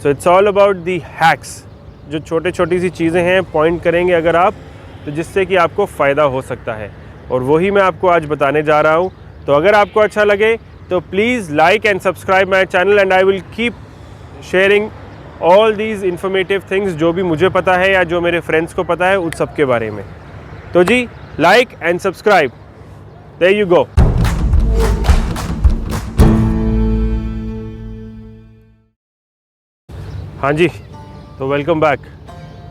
So it's all about the hacks, जो छोटे छोटी सी चीज़ें हैं पॉइंट करेंगे अगर आप, तो जिससे कि आपको फ़ायदा हो सकता है, और वही मैं आपको आज बताने जा रहा हूँ। तो अगर आपको अच्छा लगे तो please like and subscribe my channel, and I will keep sharing all these informative things जो भी मुझे पता है या जो मेरे फ्रेंड्स को पता है उन सब के बारे में। तो जी, like and subscribe, there you go. हाँ जी, तो welcome back.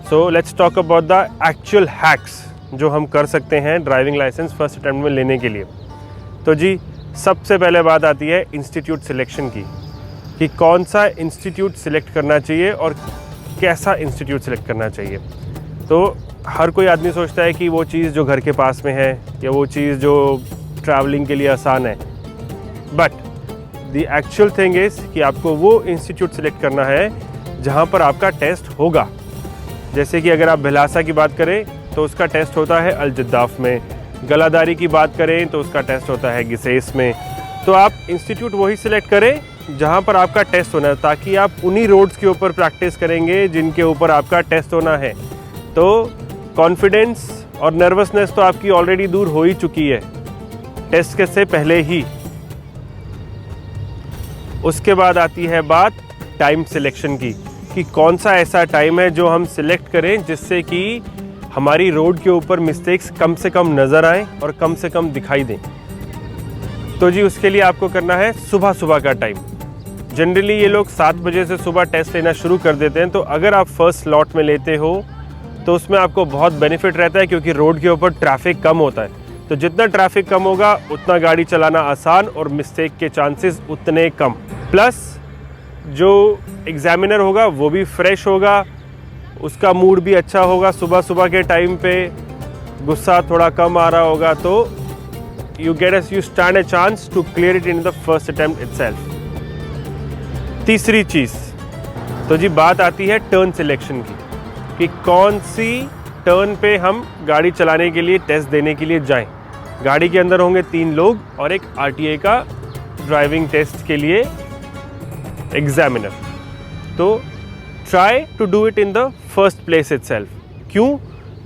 So let's talk about the actual hacks जो हम कर सकते हैं ड्राइविंग लाइसेंस फर्स्ट अटेम्प्ट में लेने के लिए। तो जी, सबसे पहले बात आती है इंस्टीट्यूट सिलेक्शन की, कि कौन सा इंस्टीट्यूट सिलेक्ट करना चाहिए और कैसा इंस्टीट्यूट सिलेक्ट करना चाहिए। तो हर कोई आदमी सोचता है कि वो चीज़ जो घर के पास में है या वो चीज़ जो ट्रैवलिंग के लिए आसान है, but the actual thing is कि आपको वो इंस्टीट्यूट सिलेक्ट करना है जहाँ पर आपका टेस्ट होगा। जैसे कि अगर आप भिलासा की बात करें तो उसका टेस्ट होता है अल-जद्दाफ में, गलादारी की बात करें तो उसका टेस्ट होता है गिसेस में। तो आप इंस्टीट्यूट वही सिलेक्ट करें जहाँ पर आपका टेस्ट होना है, ताकि आप उन्हीं रोड्स के ऊपर प्रैक्टिस करेंगे जिनके ऊपर आपका टेस्ट होना है। तो कॉन्फिडेंस और नर्वसनेस तो आपकी ऑलरेडी दूर हो ही चुकी है टेस्ट के से पहले ही। उसके बाद आती है बात टाइम सिलेक्शन की, कि कौन सा ऐसा टाइम है जो हम सिलेक्ट करें जिससे कि हमारी रोड के ऊपर मिस्टेक्स कम से कम नज़र आएँ और कम से कम दिखाई दें। तो जी, उसके लिए आपको करना है सुबह सुबह का टाइम। जनरली ये लोग 7 बजे से सुबह टेस्ट लेना शुरू कर देते हैं। तो अगर आप फर्स्ट स्लॉट में लेते हो तो उसमें आपको बहुत बेनिफिट रहता है, क्योंकि रोड के ऊपर ट्रैफिक कम होता है। तो जितना ट्रैफिक कम होगा उतना गाड़ी चलाना आसान और मिस्टेक के चांसेस उतने कम। प्लस जो एग्जामिनर होगा वो भी फ्रेश होगा, उसका मूड भी अच्छा होगा, सुबह सुबह के टाइम पे गुस्सा थोड़ा कम आ रहा होगा, तो you stand a chance to clear it in the first attempt itself। तीसरी चीज़, तो जी बात आती है टर्न सिलेक्शन की, कि कौन सी टर्न पे हम गाड़ी चलाने के लिए टेस्ट देने के लिए जाएं। गाड़ी के अंदर होंगे 3 लोग और एक आरटीए का ड्राइविंग टेस्ट के लिए एग्जामिनर। तो try to do it in the first place itself. क्यों?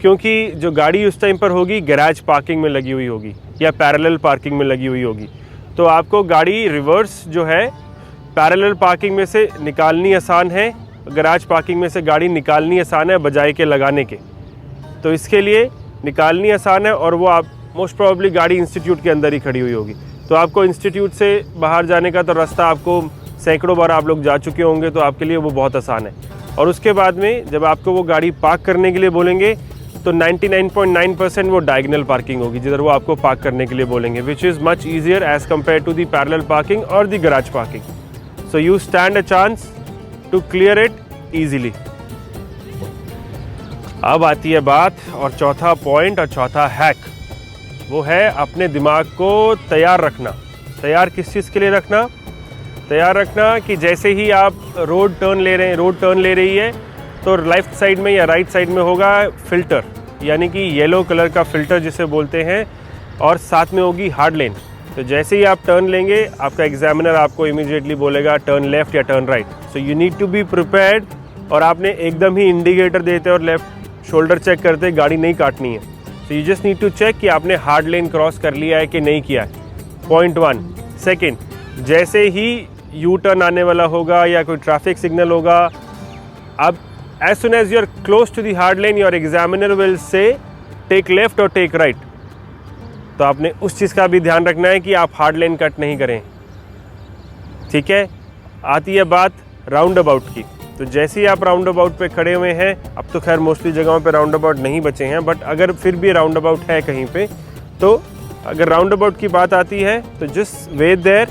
क्योंकि जो गाड़ी उस टाइम पर होगी गैराज पार्किंग में लगी हुई होगी या पैरेलल पार्किंग में लगी हुई होगी। तो आपको गाड़ी रिवर्स जो है पैरेलल पार्किंग में से निकालनी आसान है, गैराज पार्किंग में से गाड़ी निकालनी आसान है बजाय के लगाने के। तो इसके लिए निकालनी आसान है, और वो आप मोस्ट प्रोबेबली गाड़ी इंस्टीट्यूट के अंदर ही खड़ी हुई होगी। तो आपको इंस्टीट्यूट से बाहर जाने का तो रास्ता आपको सैकड़ों बार आप लोग जा चुके होंगे, तो आपके लिए वो बहुत आसान है। और उसके बाद में जब आपको वो गाड़ी पार्क करने के लिए बोलेंगे तो 99.9% वो डायगोनल पार्किंग होगी जिधर वो आपको पार्क करने के लिए बोलेंगे, which is much easier as compare to the parallel parking और the garage parking. So you stand a chance to clear it easily. अब आती है बात और चौथा पॉइंट और चौथा हैक, वो है अपने दिमाग को तैयार रखना। तैयार किस चीज़ के लिए रखना? तैयार रखना कि जैसे ही आप रोड टर्न ले रही है तो लेफ़्ट साइड में या राइट साइड में होगा फ़िल्टर, यानी कि येलो कलर का फ़िल्टर जिसे बोलते हैं, और साथ में होगी हार्ड लेन। तो जैसे ही आप टर्न लेंगे आपका एग्जामिनर आपको इमीडिएटली बोलेगा टर्न लेफ़्ट या turn right. So you need to be prepared, और आपने एकदम ही इंडिकेटर देते और लेफ़्ट शोल्डर चेक करते गाड़ी नहीं काटनी है। So you just need to check कि आपने हार्ड लेन क्रॉस कर लिया है कि नहीं किया है, पॉइंट 1। सेकेंड, जैसे ही यू टर्न आने वाला होगा या कोई ट्रैफिक सिग्नल होगा, अब as soon as you are close to the hard lane your examiner will say take left or take right। तो आपने उस चीज़ का भी ध्यान रखना है कि आप हार्ड लेन कट नहीं करें, ठीक है। आती है बात राउंड अबाउट की। तो जैसे ही आप राउंड अबाउट पे खड़े हुए हैं, अब तो खैर मोस्टली जगहों पे राउंड अबाउट नहीं बचे हैं, बट अगर फिर भी राउंड अबाउट है कहीं पे, तो अगर राउंड अबाउट की बात आती है तो just wait there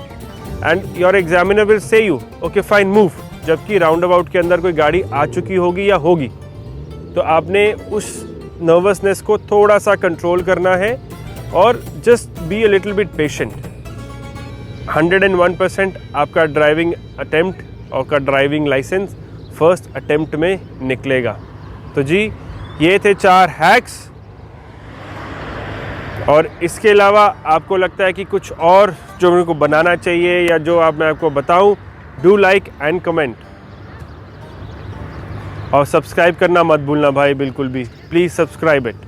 and your examiner will say you okay fine move. जबकि राउंड अबाउट के अंदर कोई गाड़ी आ चुकी होगी या होगी, तो आपने उस नर्वसनेस को थोड़ा सा कंट्रोल करना है और just be a little bit patient. 101% आपका ड्राइविंग अटेम्प्ट और का ड्राइविंग लाइसेंस फर्स्ट अटेम्प्ट में निकलेगा। तो जी ये थे 4 हैक्स, और इसके अलावा आपको लगता है कि कुछ और जो मेरे को बनाना चाहिए या जो मैं आपको बताऊं, डू लाइक एंड कमेंट। और सब्सक्राइब करना मत भूलना भाई, बिल्कुल भी, प्लीज़ सब्सक्राइब इट।